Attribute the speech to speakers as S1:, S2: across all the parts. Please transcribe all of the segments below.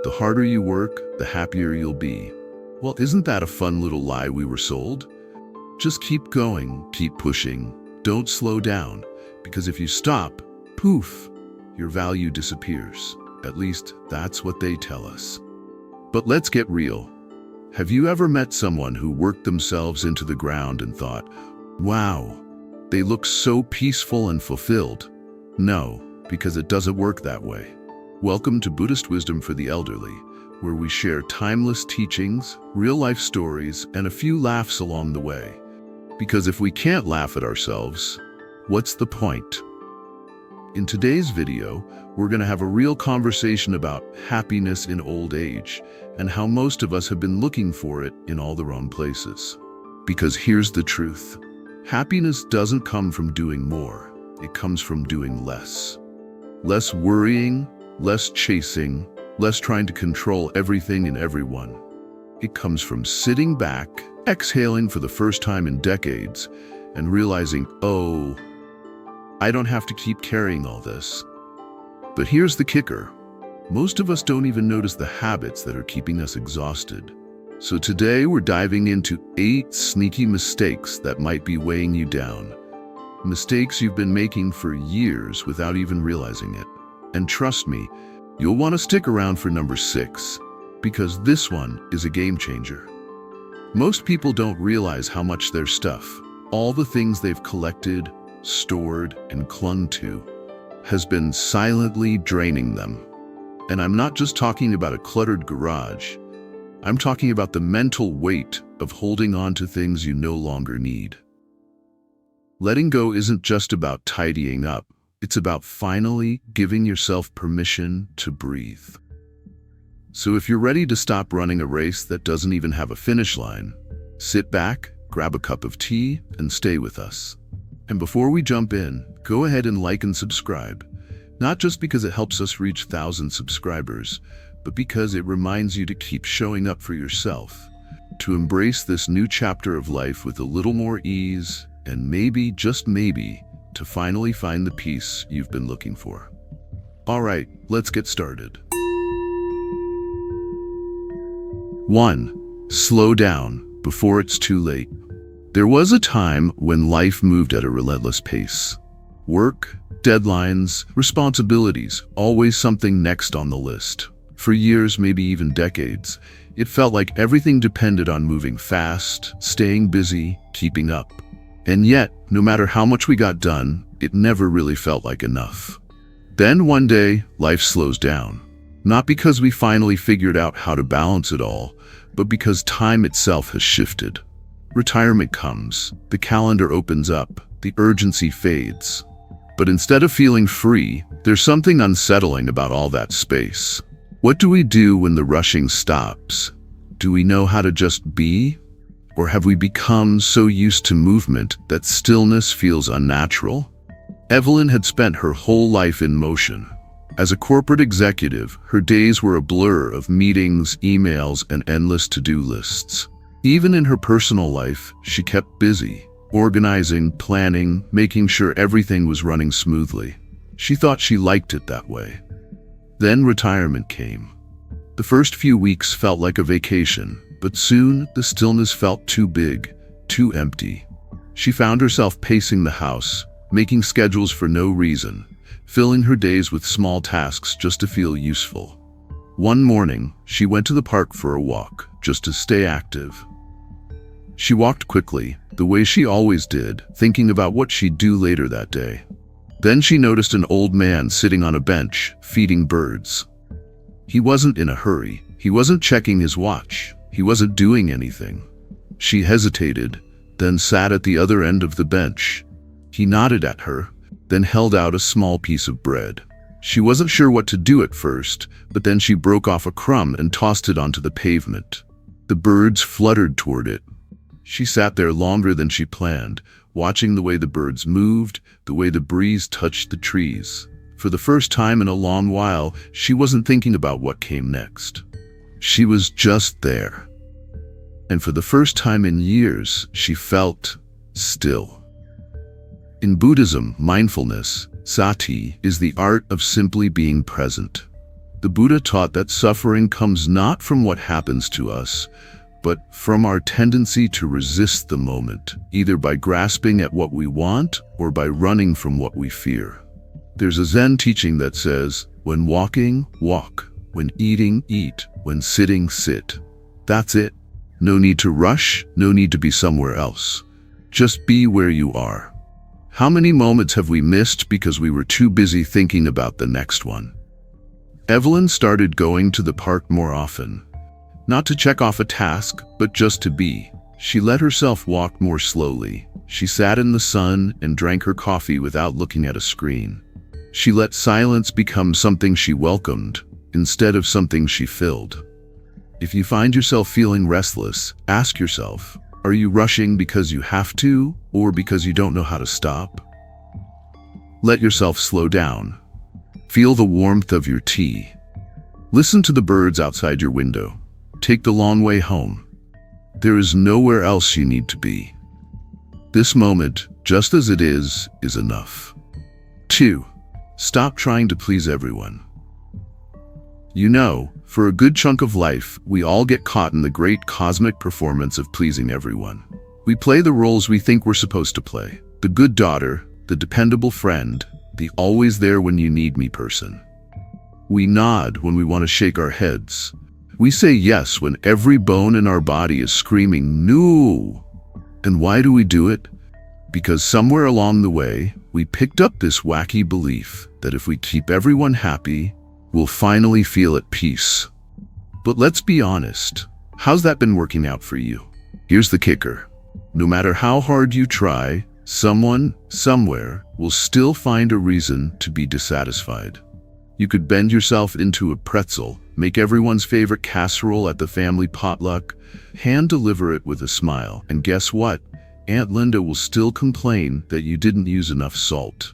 S1: the harder you work, the happier you'll be. Well, isn't that a fun little lie we were sold? Just keep going, keep pushing, don't slow down, because if you stop, poof, your value disappears. At least that's what they tell us. But let's get real. Have you ever met someone who worked themselves into the ground and thought, wow, they look so peaceful and fulfilled? No, because it doesn't work that way. Welcome to Buddhist Wisdom for the Elderly, where we share timeless teachings, real-life stories, and a few laughs along the way. Because if we can't laugh at ourselves, what's the point? In today's video, we're going to have a real conversation about happiness in old age and how most of us have been looking for it in all the wrong places. Because here's the truth. Happiness doesn't come from doing more. It comes from doing less. Less worrying, less chasing, less trying to control everything and everyone. It comes from sitting back, exhaling for the first time in decades, and realizing, oh, I don't have to keep carrying all this. But here's the kicker. Most of us don't even notice the habits that are keeping us exhausted. So today we're diving into 8 sneaky mistakes that might be weighing you down. Mistakes you've been making for years without even realizing it. And trust me, you'll want to stick around for number 6, because this one is a game changer. Most people don't realize how much their stuff, all the things they've collected, stored, and clung to, has been silently draining them. And I'm not just talking about a cluttered garage. I'm talking about the mental weight of holding on to things you no longer need. Letting go isn't just about tidying up. It's about finally giving yourself permission to breathe. So if you're ready to stop running a race that doesn't even have a finish line, sit back, grab a cup of tea, and stay with us. And before we jump in, go ahead and like and subscribe. Not just because it helps us reach 1,000 subscribers, but because it reminds you to keep showing up for yourself, to embrace this new chapter of life with a little more ease, and maybe, just maybe, to finally find the peace you've been looking for. All right, let's get started. 1. Slow down before it's too late. There was a time when life moved at a relentless pace. Work, deadlines, responsibilities, always something next on the list. For years, maybe even decades, it felt like everything depended on moving fast, staying busy, keeping up. And yet, no matter how much we got done, it never really felt like enough. Then one day, life slows down. Not because we finally figured out how to balance it all, but because time itself has shifted. Retirement comes, the calendar opens up, the urgency fades. But instead of feeling free, there's something unsettling about all that space. What do we do when the rushing stops? Do we know how to just be? Or have we become so used to movement that stillness feels unnatural? Evelyn had spent her whole life in motion. As a corporate executive, her days were a blur of meetings, emails, and endless to-do lists. Even in her personal life, she kept busy, organizing, planning, making sure everything was running smoothly. She thought she liked it that way. Then retirement came. The first few weeks felt like a vacation, but soon the stillness felt too big, too empty. She found herself pacing the house, making schedules for no reason, filling her days with small tasks just to feel useful. One morning, she went to the park for a walk, just to stay active. She walked quickly, the way she always did, thinking about what she'd do later that day. Then she noticed an old man sitting on a bench, feeding birds. He wasn't in a hurry. He wasn't checking his watch. He wasn't doing anything. She hesitated, then sat at the other end of the bench. He nodded at her, then held out a small piece of bread. She wasn't sure what to do at first, but then she broke off a crumb and tossed it onto the pavement. The birds fluttered toward it. She sat there longer than she planned, watching the way the birds moved, the way the breeze touched the trees. For the first time in a long while, she wasn't thinking about what came next. She was just there. And for the first time in years, she felt still. In Buddhism, mindfulness, sati, is the art of simply being present. The Buddha taught that suffering comes not from what happens to us, but from our tendency to resist the moment, either by grasping at what we want or by running from what we fear. There's a Zen teaching that says, when walking, walk. When eating, eat. When sitting, sit. That's it. No need to rush, no need to be somewhere else. Just be where you are. How many moments have we missed because we were too busy thinking about the next one? Evelyn started going to the park more often. Not to check off a task, but just to be. She let herself walk more slowly. She sat in the sun and drank her coffee without looking at a screen. She let silence become something she welcomed, instead of something she filled. If you find yourself feeling restless, ask yourself, are you rushing because you have to, or because you don't know how to stop? Let yourself slow down. Feel the warmth of your tea. Listen to the birds outside your window. Take the long way home. There is nowhere else you need to be. This moment, just as it is enough. 2. Stop trying to please everyone. You know, for a good chunk of life, we all get caught in the great cosmic performance of pleasing everyone. We play the roles we think we're supposed to play. The good daughter, the dependable friend, the always there when you need me person. We nod when we want to shake our heads. We say yes when every bone in our body is screaming, no. And why do we do it? Because somewhere along the way, we picked up this wacky belief that if we keep everyone happy, we'll finally feel at peace. But let's be honest, how's that been working out for you? Here's the kicker. No matter how hard you try, someone, somewhere, will still find a reason to be dissatisfied. You could bend yourself into a pretzel, make everyone's favorite casserole at the family potluck, hand-deliver it with a smile, and guess what? Aunt Linda will still complain that you didn't use enough salt.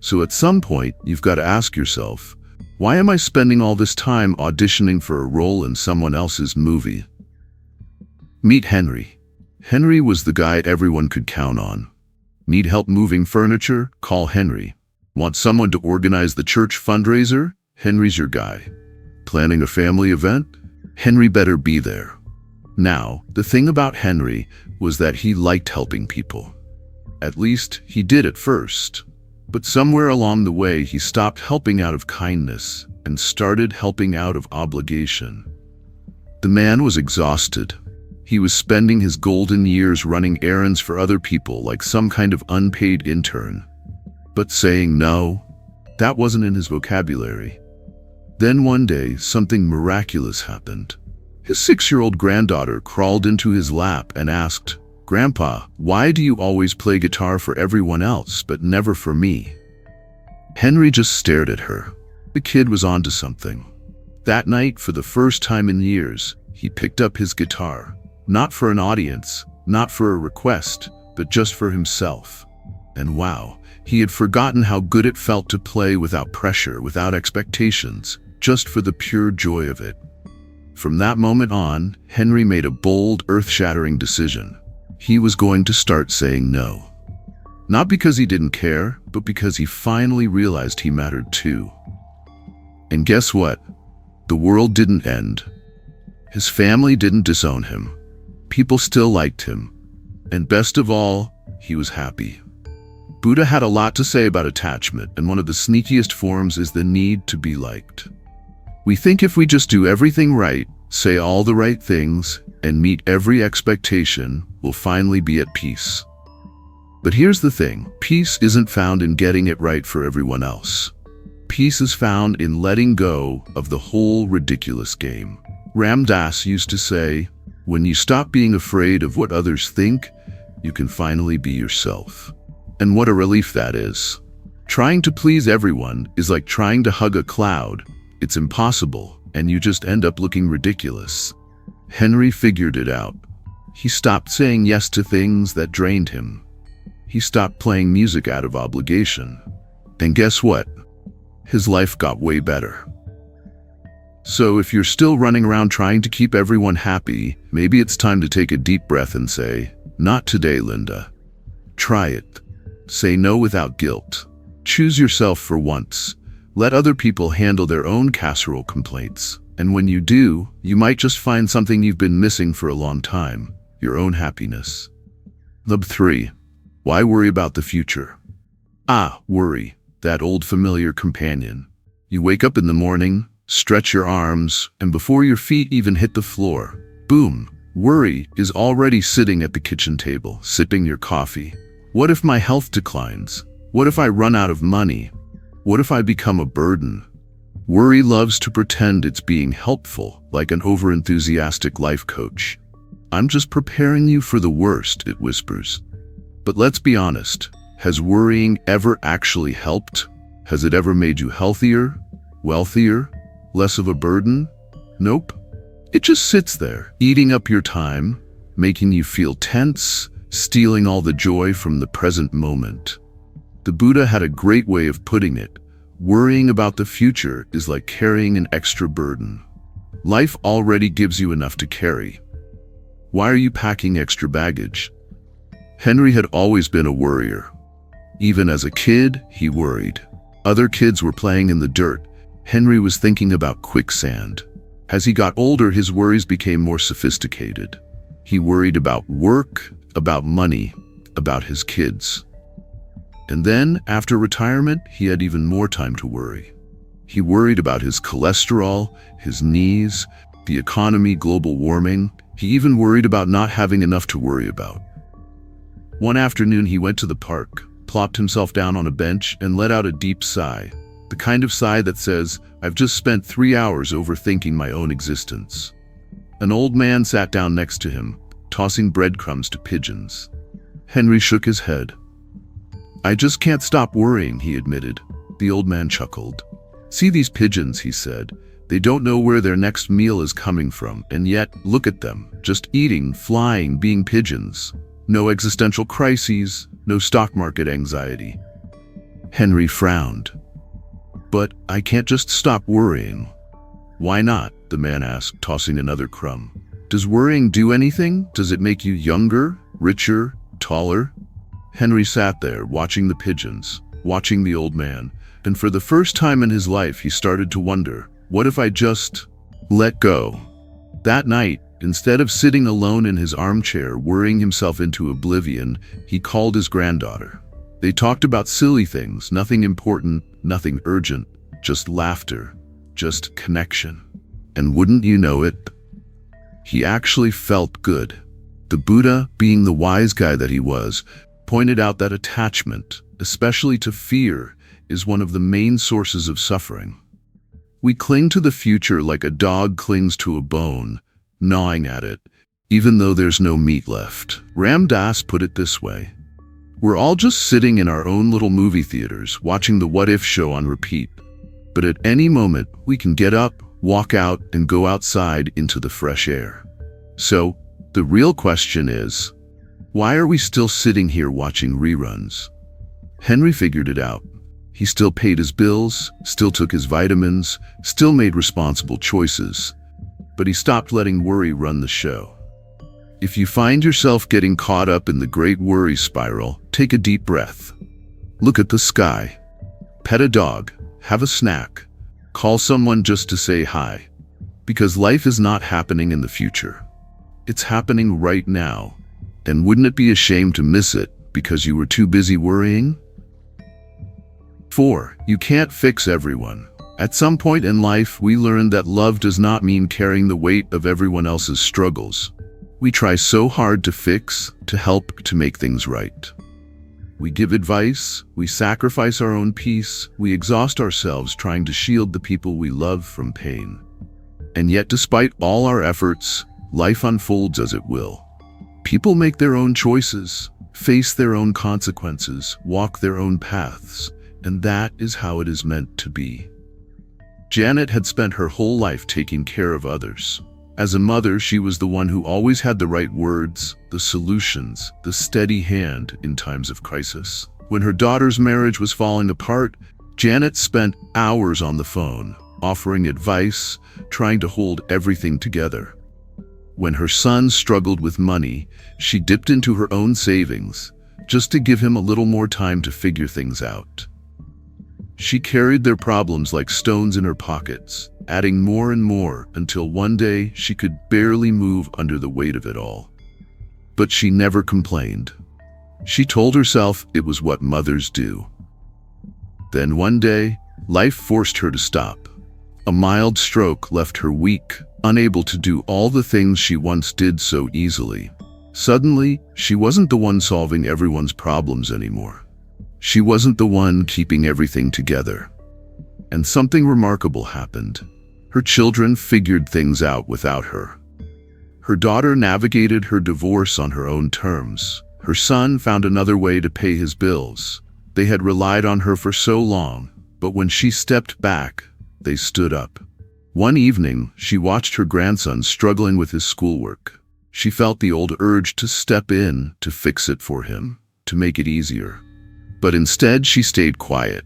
S1: So at some point, you've got to ask yourself, why am I spending all this time auditioning for a role in someone else's movie? Meet Henry. Henry was the guy everyone could count on. Need help moving furniture? Call Henry. Want someone to organize the church fundraiser? Henry's your guy. Planning a family event? Henry better be there. Now, the thing about Henry was that he liked helping people. At least, he did at first. But somewhere along the way, he stopped helping out of kindness and started helping out of obligation. The man was exhausted. He was spending his golden years running errands for other people like some kind of unpaid intern. But saying no, that wasn't in his vocabulary. Then one day, something miraculous happened. His 6-year-old granddaughter crawled into his lap and asked, "Grandpa, why do you always play guitar for everyone else but never for me?" Henry just stared at her. The kid was onto something. That night, for the first time in years, he picked up his guitar. Not for an audience, not for a request, but just for himself. And wow, he had forgotten how good it felt to play without pressure, without expectations, just for the pure joy of it. From that moment on, Henry made a bold, earth-shattering decision. He was going to start saying no. Not because he didn't care, but because he finally realized he mattered too. And guess what? The world didn't end. His family didn't disown him. People still liked him. And best of all, he was happy. Buddha had a lot to say about attachment, and one of the sneakiest forms is the need to be liked. We think if we just do everything right, say all the right things, and meet every expectation, we'll finally be at peace. But here's the thing, peace isn't found in getting it right for everyone else. Peace is found in letting go of the whole ridiculous game. Ram Dass used to say, when you stop being afraid of what others think, you can finally be yourself. And what a relief that is. Trying to please everyone is like trying to hug a cloud. It's impossible, and you just end up looking ridiculous. Henry figured it out. He stopped saying yes to things that drained him. He stopped playing music out of obligation. And guess what? His life got way better. So if you're still running around trying to keep everyone happy, maybe it's time to take a deep breath and say, not today, Linda. Try it. Say no without guilt. Choose yourself for once. Let other people handle their own casserole complaints. And when you do, you might just find something you've been missing for a long time, your own happiness. Number 3. Why worry about the future? Worry, that old familiar companion. You wake up in the morning, stretch your arms, and before your feet even hit the floor, boom, worry is already sitting at the kitchen table, sipping your coffee. What if my health declines? What if I run out of money? What if I become a burden? Worry loves to pretend it's being helpful, like an overenthusiastic life coach. I'm just preparing you for the worst, it whispers. But let's be honest, has worrying ever actually helped? Has it ever made you healthier, wealthier, less of a burden? Nope. It just sits there, eating up your time, making you feel tense, stealing all the joy from the present moment. The Buddha had a great way of putting it. Worrying about the future is like carrying an extra burden. Life already gives you enough to carry. Why are you packing extra baggage? Henry had always been a worrier. Even as a kid, he worried. Other kids were playing in the dirt. Henry was thinking about quicksand. As he got older, his worries became more sophisticated. He worried about work, about money, about his kids. And then, after retirement, he had even more time to worry. He worried about his cholesterol, his knees, the economy, global warming. He even worried about not having enough to worry about. One afternoon, he went to the park, plopped himself down on a bench, and let out a deep sigh. The kind of sigh that says, I've just spent 3 hours overthinking my own existence. An old man sat down next to him, tossing breadcrumbs to pigeons. Henry shook his head. I just can't stop worrying, he admitted. The old man chuckled. See these pigeons, he said. They don't know where their next meal is coming from, and yet, look at them, just eating, flying, being pigeons. No existential crises, no stock market anxiety. Henry frowned. But I can't just stop worrying. Why not? The man asked, tossing another crumb. Does worrying do anything? Does it make you younger, richer, taller? Henry sat there, watching the pigeons, watching the old man, and for the first time in his life he started to wonder, what if I just let go? That night, instead of sitting alone in his armchair worrying himself into oblivion, he called his granddaughter. They talked about silly things, nothing important, nothing urgent, just laughter, just connection. And wouldn't you know it, he actually felt good. The Buddha, being the wise guy that he was, pointed out that attachment, especially to fear, is one of the main sources of suffering. We cling to the future like a dog clings to a bone, gnawing at it, even though there's no meat left. Ram Dass put it this way. We're all just sitting in our own little movie theaters, watching the What If show on repeat. But at any moment, we can get up, walk out, and go outside into the fresh air. So, the real question is, why are we still sitting here watching reruns? Henry figured it out. He still paid his bills, still took his vitamins, still made responsible choices. But he stopped letting worry run the show. If you find yourself getting caught up in the great worry spiral, take a deep breath. Look at the sky. Pet a dog. Have a snack. Call someone just to say hi. Because life is not happening in the future. It's happening right now. And wouldn't it be a shame to miss it because you were too busy worrying? 4. You can't fix everyone. At some point in life, we learn that love does not mean carrying the weight of everyone else's struggles. We try so hard to fix, to help, to make things right. We give advice, we sacrifice our own peace, we exhaust ourselves trying to shield the people we love from pain. And yet, despite all our efforts, life unfolds as it will. People make their own choices, face their own consequences, walk their own paths, and that is how it is meant to be. Janet had spent her whole life taking care of others. As a mother, she was the one who always had the right words, the solutions, the steady hand in times of crisis. When her daughter's marriage was falling apart, Janet spent hours on the phone, offering advice, trying to hold everything together. When her son struggled with money, she dipped into her own savings, just to give him a little more time to figure things out. She carried their problems like stones in her pockets, adding more and more until one day she could barely move under the weight of it all. But she never complained. She told herself it was what mothers do. Then one day, life forced her to stop. A mild stroke left her weak, unable to do all the things she once did so easily. Suddenly, she wasn't the one solving everyone's problems anymore. She wasn't the one keeping everything together. And something remarkable happened. Her children figured things out without her. Her daughter navigated her divorce on her own terms. Her son found another way to pay his bills. They had relied on her for so long, but when she stepped back, they stood up. One evening, she watched her grandson struggling with his schoolwork. She felt the old urge to step in, to fix it for him, to make it easier. But instead, she stayed quiet.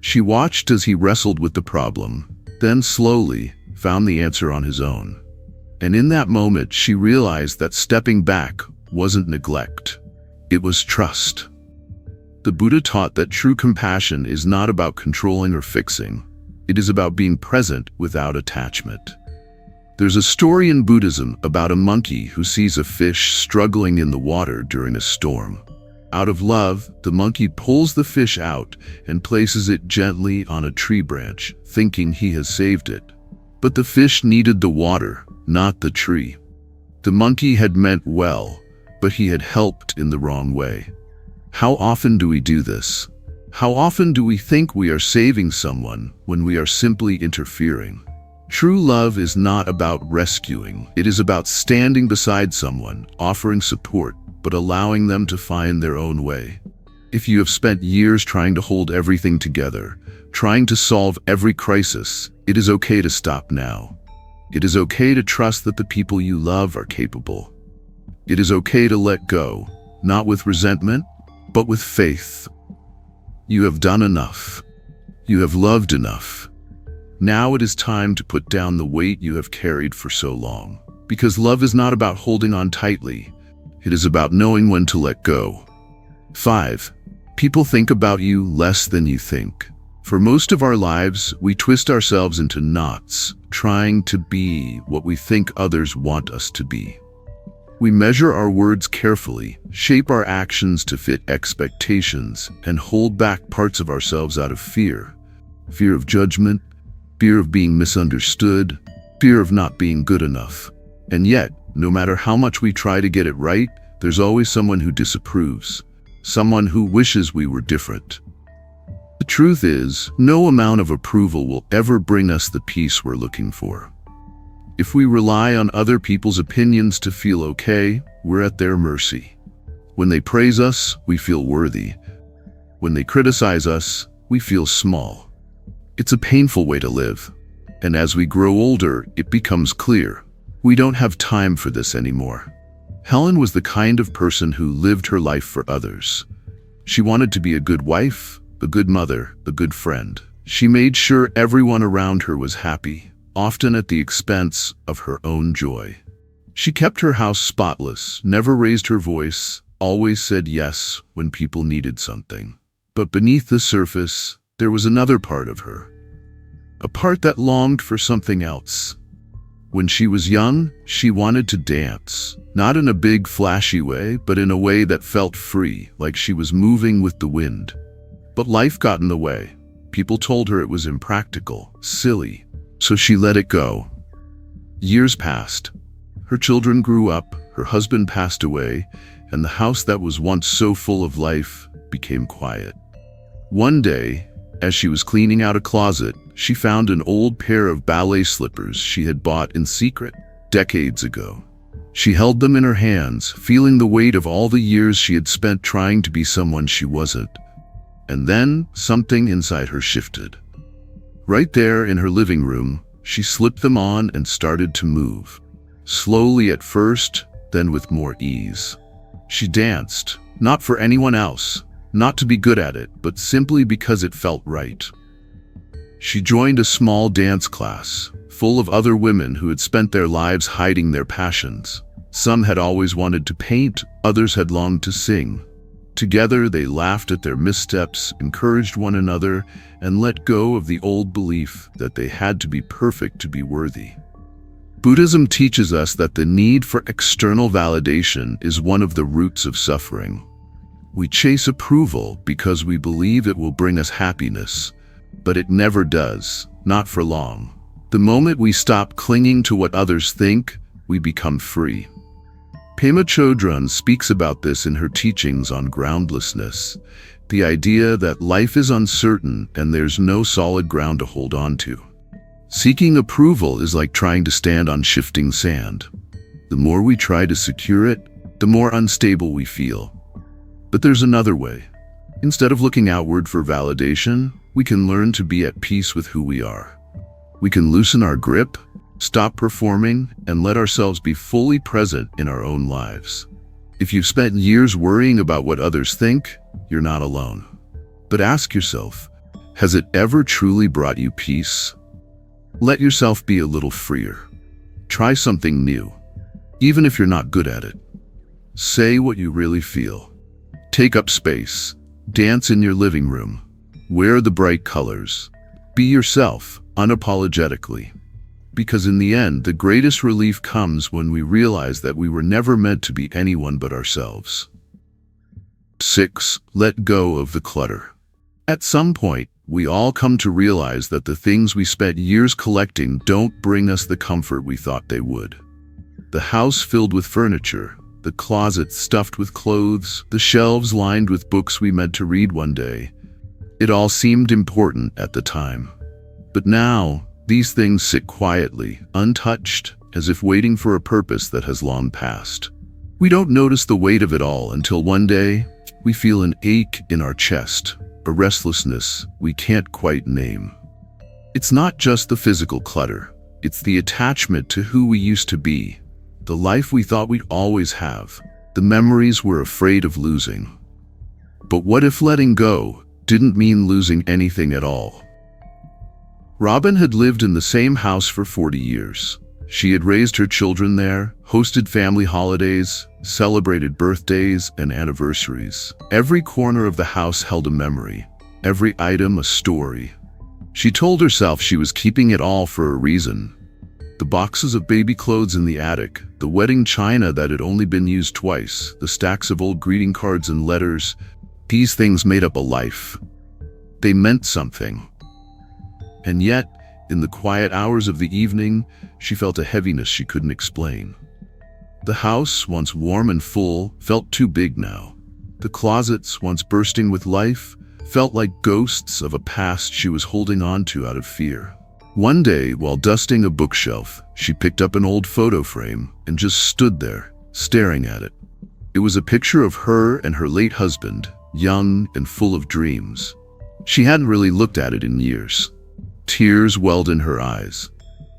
S1: She watched as he wrestled with the problem, then slowly found the answer on his own. And in that moment, she realized that stepping back wasn't neglect. It was trust. The Buddha taught that true compassion is not about controlling or fixing. It is about being present without attachment. There's a story in Buddhism about a monkey who sees a fish struggling in the water during a storm. Out of love, the monkey pulls the fish out and places it gently on a tree branch, thinking he has saved it. But the fish needed the water, not the tree. The monkey had meant well, but he had helped in the wrong way. How often do we do this? How often do we think we are saving someone when we are simply interfering? True love is not about rescuing. It is about standing beside someone, offering support, but allowing them to find their own way. If you have spent years trying to hold everything together, trying to solve every crisis, it is okay to stop now. It is okay to trust that the people you love are capable. It is okay to let go, not with resentment, but with faith. You have done enough. You have loved enough. Now it is time to put down the weight you have carried for so long. Because love is not about holding on tightly. It is about knowing when to let go. 5. People think about you less than you think. For most of our lives, we twist ourselves into knots, trying to be what we think others want us to be. We measure our words carefully, shape our actions to fit expectations, and hold back parts of ourselves out of fear. Fear of judgment, fear of being misunderstood, fear of not being good enough. And yet, no matter how much we try to get it right, there's always someone who disapproves, someone who wishes we were different. The truth is, no amount of approval will ever bring us the peace we're looking for. If we rely on other people's opinions to feel okay, we're at their mercy. When they praise us, we feel worthy. When they criticize us, we feel small. It's a painful way to live. And as we grow older, it becomes clear. We don't have time for this anymore. Helen was the kind of person who lived her life for others. She wanted to be a good wife, a good mother, a good friend. She made sure everyone around her was happy, often at the expense of her own joy. She kept her house spotless, never raised her voice, always said yes when people needed something. But beneath the surface, there was another part of her. A part that longed for something else. When she was young, she wanted to dance. Not in a big, flashy way, but in a way that felt free, like she was moving with the wind. But life got in the way. People told her it was impractical, silly. So she let it go. Years passed. Her children grew up, her husband passed away, and the house that was once so full of life became quiet. One day, as she was cleaning out a closet, she found an old pair of ballet slippers she had bought in secret decades ago. She held them in her hands, feeling the weight of all the years she had spent trying to be someone she wasn't. And then something inside her shifted. Right there in her living room, she slipped them on and started to move. Slowly at first, then with more ease. She danced, not for anyone else, not to be good at it, but simply because it felt right. She joined a small dance class, full of other women who had spent their lives hiding their passions. Some had always wanted to paint, others had longed to sing. Together, they laughed at their missteps, encouraged one another, and let go of the old belief that they had to be perfect to be worthy. Buddhism teaches us that the need for external validation is one of the roots of suffering. We chase approval because we believe it will bring us happiness, but it never does, not for long. The moment we stop clinging to what others think, we become free. Pema Chodron speaks about this in her teachings on groundlessness, the idea that life is uncertain and there's no solid ground to hold on to. Seeking approval is like trying to stand on shifting sand. The more we try to secure it, the more unstable we feel. But there's another way. Instead of looking outward for validation, we can learn to be at peace with who we are. We can loosen our grip, stop performing, and let ourselves be fully present in our own lives. If you've spent years worrying about what others think, you're not alone. But ask yourself, has it ever truly brought you peace? Let yourself be a little freer. Try something new, even if you're not good at it. Say what you really feel. Take up space. Dance in your living room. Wear the bright colors. Be yourself, unapologetically. Because in the end, the greatest relief comes when we realize that we were never meant to be anyone but ourselves. 6. Let go of the clutter. At some point, we all come to realize that the things we spent years collecting don't bring us the comfort we thought they would. The house filled with furniture, the closet stuffed with clothes, the shelves lined with books we meant to read one day. It all seemed important at the time. But now, these things sit quietly, untouched, as if waiting for a purpose that has long passed. We don't notice the weight of it all until one day, we feel an ache in our chest, a restlessness we can't quite name. It's not just the physical clutter, it's the attachment to who we used to be, the life we thought we'd always have, the memories we're afraid of losing. But what if letting go didn't mean losing anything at all? Robin had lived in the same house for 40 years. She had raised her children there, hosted family holidays, celebrated birthdays and anniversaries. Every corner of the house held a memory, every item a story. She told herself she was keeping it all for a reason. The boxes of baby clothes in the attic, the wedding china that had only been used twice, the stacks of old greeting cards and letters, these things made up a life. They meant something. And yet, in the quiet hours of the evening, she felt a heaviness she couldn't explain. The house, once warm and full, felt too big now. The closets, once bursting with life, felt like ghosts of a past she was holding on to out of fear. One day, while dusting a bookshelf, she picked up an old photo frame and just stood there, staring at it. It was a picture of her and her late husband, young and full of dreams. She hadn't really looked at it in years. Tears welled in her eyes,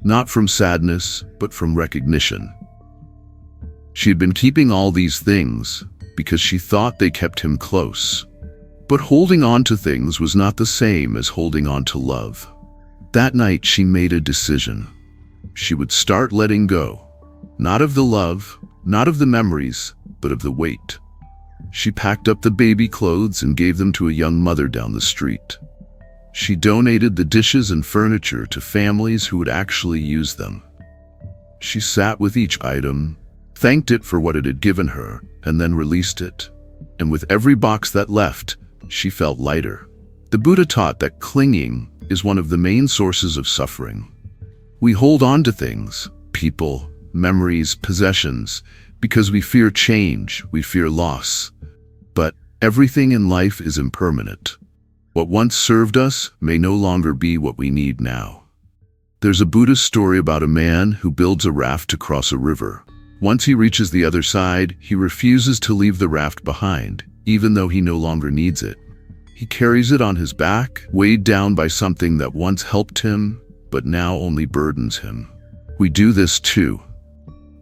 S1: not from sadness, but from recognition. She had been keeping all these things because she thought they kept him close. But holding on to things was not the same as holding on to love. That night she made a decision. She would start letting go, not of the love, not of the memories, but of the weight. She packed up the baby clothes and gave them to a young mother down the street. She donated the dishes and furniture to families who would actually use them. She sat with each item, thanked it for what it had given her, and then released it. And with every box that left, she felt lighter. The Buddha taught that clinging is one of the main sources of suffering. We hold on to things, people, memories, possessions, because we fear change, we fear loss. But everything in life is impermanent. What once served us may no longer be what we need now. There's a Buddhist story about a man who builds a raft to cross a river. Once he reaches the other side, he refuses to leave the raft behind, even though he no longer needs it. He carries it on his back, weighed down by something that once helped him, but now only burdens him. We do this too.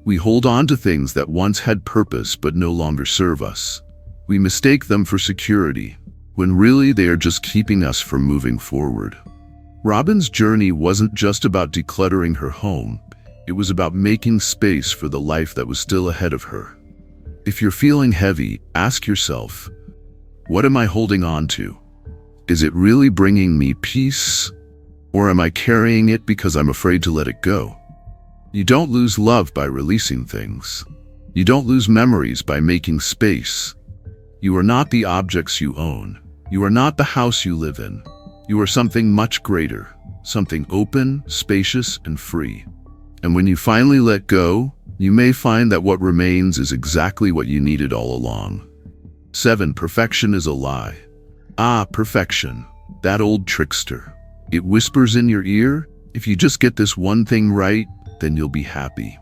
S1: We hold on to things that once had purpose but no longer serve us. We mistake them for security, when really they are just keeping us from moving forward. Robin's journey wasn't just about decluttering her home, it was about making space for the life that was still ahead of her. If you're feeling heavy, ask yourself, What am I holding on to? Is it really bringing me peace? Or am I carrying it because I'm afraid to let it go? You don't lose love by releasing things. You don't lose memories by making space. You are not the objects you own. You are not the house you live in. You are something much greater, something open, spacious, and free. And when you finally let go, you may find that what remains is exactly what you needed all along. 7. Perfection is a lie. Ah, perfection, that old trickster. It whispers in your ear, if you just get this one thing right, then you'll be happy.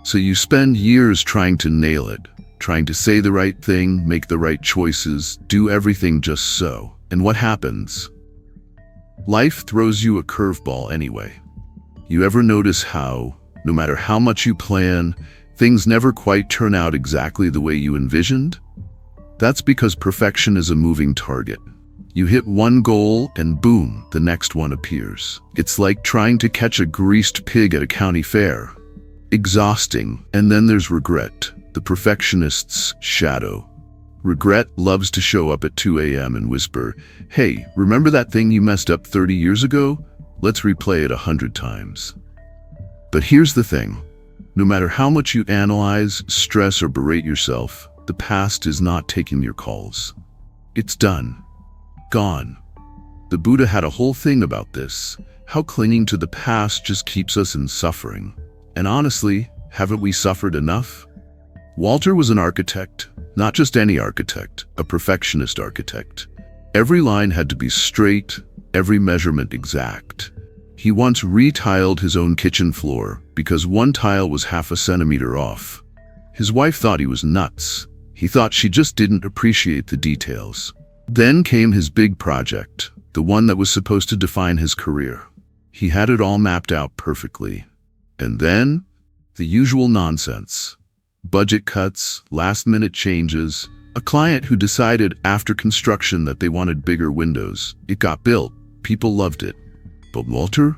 S1: So you spend years trying to nail it, trying to say the right thing, make the right choices, do everything just so. And what happens? Life throws you a curveball anyway. You ever notice how, no matter how much you plan, things never quite turn out exactly the way you envisioned? That's because perfection is a moving target. You hit one goal and boom, the next one appears. It's like trying to catch a greased pig at a county fair. Exhausting. And then there's regret, the perfectionist's shadow. Regret loves to show up at 2 a.m. and whisper, "Hey, remember that thing you messed up 30 years ago? Let's replay it 100 times." But here's the thing. No matter how much you analyze, stress, or berate yourself, the past is not taking your calls. It's done. Gone. The Buddha had a whole thing about this, how clinging to the past just keeps us in suffering. And honestly, haven't we suffered enough? Walter was an architect, not just any architect, a perfectionist architect. Every line had to be straight, every measurement exact. He once retiled his own kitchen floor because one tile was half a centimeter off. His wife thought he was nuts. He thought she just didn't appreciate the details. Then came his big project, the one that was supposed to define his career. He had it all mapped out perfectly. And then, the usual nonsense. Budget cuts, last-minute changes, a client who decided after construction that they wanted bigger windows. It got built. People loved it. But Walter?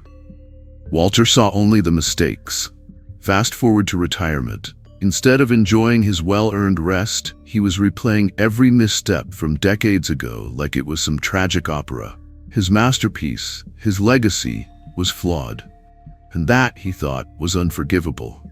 S1: Walter saw only the mistakes. Fast forward to retirement. Instead of enjoying his well-earned rest, he was replaying every misstep from decades ago like it was some tragic opera. His masterpiece, his legacy, was flawed. And that, he thought, was unforgivable.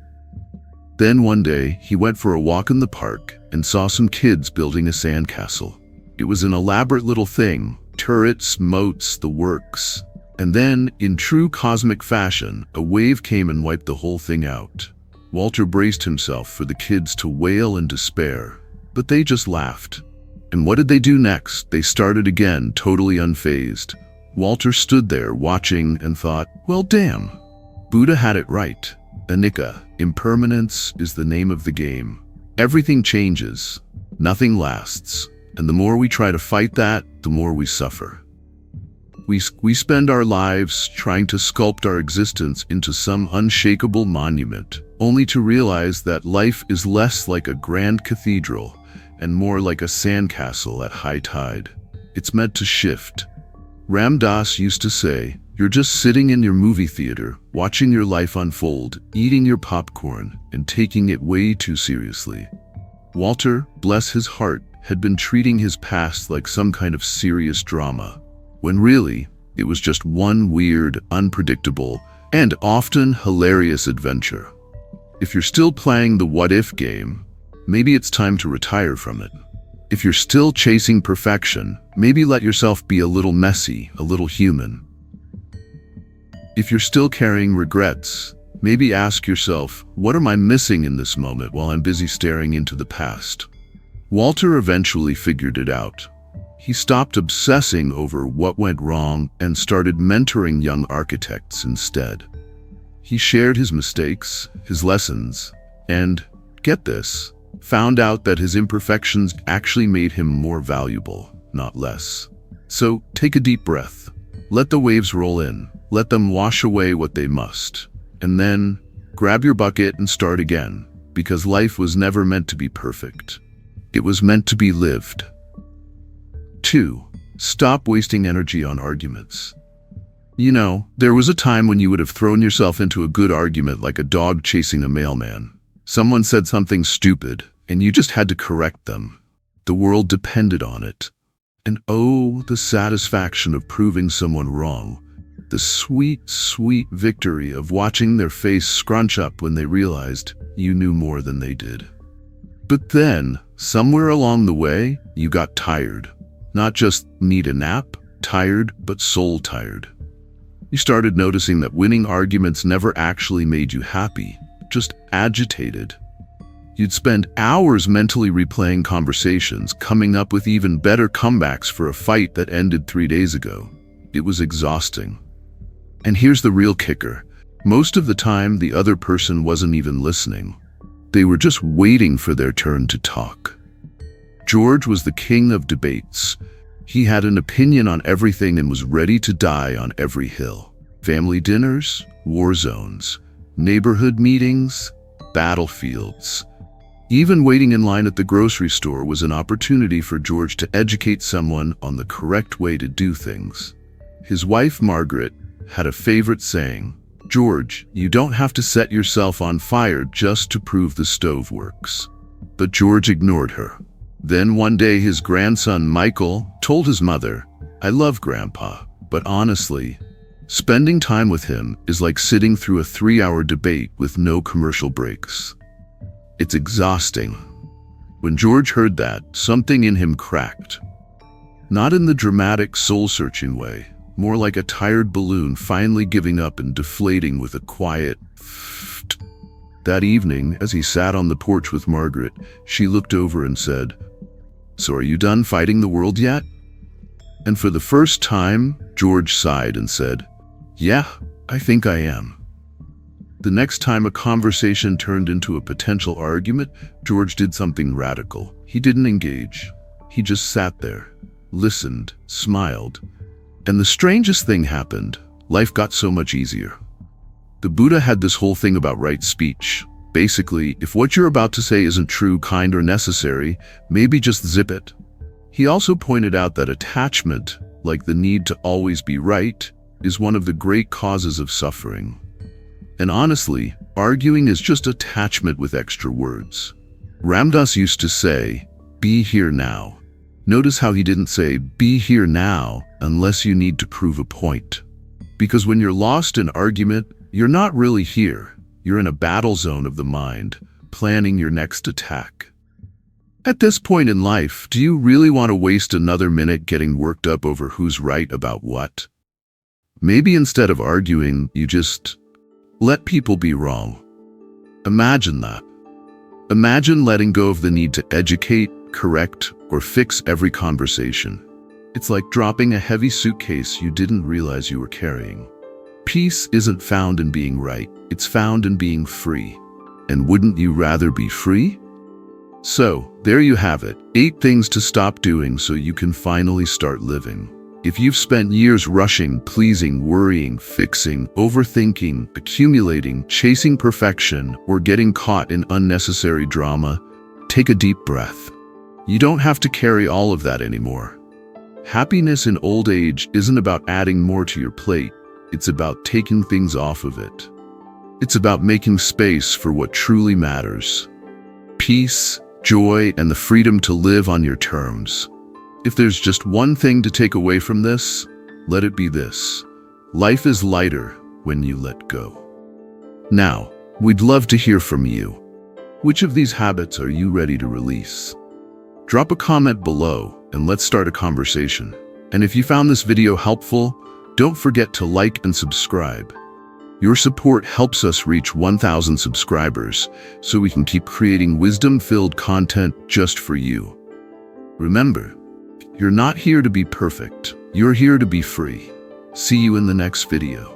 S1: Then one day, he went for a walk in the park and saw some kids building a sandcastle. It was an elaborate little thing, turrets, moats, the works. And then, in true cosmic fashion, a wave came and wiped the whole thing out. Walter braced himself for the kids to wail in despair, but they just laughed. And what did they do next? They started again, totally unfazed. Walter stood there watching and thought, well, damn. Buddha had it right. Anicca, impermanence, is the name of the game. Everything changes. Nothing lasts. And the more we try to fight that, the more we suffer. We spend our lives trying to sculpt our existence into some unshakable monument, only to realize that life is less like a grand cathedral and more like a sandcastle at high tide. It's meant to shift. Ram Dass used to say, you're just sitting in your movie theater, watching your life unfold, eating your popcorn, and taking it way too seriously. Walter, bless his heart, had been treating his past like some kind of serious drama, when really, it was just one weird, unpredictable, and often hilarious adventure. If you're still playing the what-if game, maybe it's time to retire from it. If you're still chasing perfection, maybe let yourself be a little messy, a little human. If you're still carrying regrets, maybe ask yourself, what am I missing in this moment while I'm busy staring into the past? Walter eventually figured it out. He stopped obsessing over what went wrong and started mentoring young architects instead. He shared his mistakes, his lessons, and, get this, found out that his imperfections actually made him more valuable, not less. So take a deep breath. Let the waves roll in. Let them wash away what they must. And then grab your bucket and start again, because life was never meant to be perfect. It was meant to be lived. 2. Stop wasting energy on arguments. You know, there was a time when you would have thrown yourself into a good argument like a dog chasing a mailman. Someone said something stupid, and you just had to correct them. The world depended on it. And oh, the satisfaction of proving someone wrong. The sweet, sweet victory of watching their face scrunch up when they realized you knew more than they did. But then, somewhere along the way, you got tired. Not just need a nap, tired, but soul tired. You started noticing that winning arguments never actually made you happy, just agitated. You'd spend hours mentally replaying conversations, coming up with even better comebacks for a fight that ended 3 days ago. It was exhausting. And here's the real kicker. Most of the time, the other person wasn't even listening. They were just waiting for their turn to talk. George was the king of debates. He had an opinion on everything and was ready to die on every hill. Family dinners, war zones, neighborhood meetings, battlefields. Even waiting in line at the grocery store was an opportunity for George to educate someone on the correct way to do things. His wife, Margaret, had a favorite saying, "George, you don't have to set yourself on fire just to prove the stove works." But George ignored her. Then one day his grandson, Michael, told his mother, "I love Grandpa, but honestly, spending time with him is like sitting through a 3-hour debate with no commercial breaks. It's exhausting." When George heard that, something in him cracked. Not in the dramatic, soul-searching way, more like a tired balloon finally giving up and deflating with a quiet "pfft." That evening, as he sat on the porch with Margaret, she looked over and said, "So are you done fighting the world yet?" And for the first time, George sighed and said, "Yeah, I think I am." The next time a conversation turned into a potential argument, George did something radical. He didn't engage. He just sat there, listened, smiled. And the strangest thing happened. Life got so much easier. The Buddha had this whole thing about right speech. Basically, if what you're about to say isn't true, kind, or necessary, maybe just zip it. He also pointed out that attachment, like the need to always be right, is one of the great causes of suffering. And honestly, arguing is just attachment with extra words. Ram Dass used to say, "Be here now." Notice how he didn't say, "Be here now," unless you need to prove a point. Because when you're lost in argument, you're not really here. You're in a battle zone of the mind, planning your next attack. At this point in life, do you really want to waste another minute getting worked up over who's right about what? Maybe instead of arguing, you just let people be wrong. Imagine that. Imagine letting go of the need to educate, correct, or fix every conversation. It's like dropping a heavy suitcase you didn't realize you were carrying. Peace isn't found in being right, it's found in being free. And wouldn't you rather be free? So, there you have it, 8 things to stop doing so you can finally start living. If you've spent years rushing, pleasing, worrying, fixing, overthinking, accumulating, chasing perfection, or getting caught in unnecessary drama, take a deep breath. You don't have to carry all of that anymore. Happiness in old age isn't about adding more to your plate. It's about taking things off of it. It's about making space for what truly matters. Peace, joy, and the freedom to live on your terms. If there's just one thing to take away from this, let it be this. Life is lighter when you let go. Now, we'd love to hear from you. Which of these habits are you ready to release? Drop a comment below and let's start a conversation. And if you found this video helpful, don't forget to like and subscribe. Your support helps us reach 1,000 subscribers so we can keep creating wisdom-filled content just for you. Remember, you're not here to be perfect. You're here to be free. See you in the next video.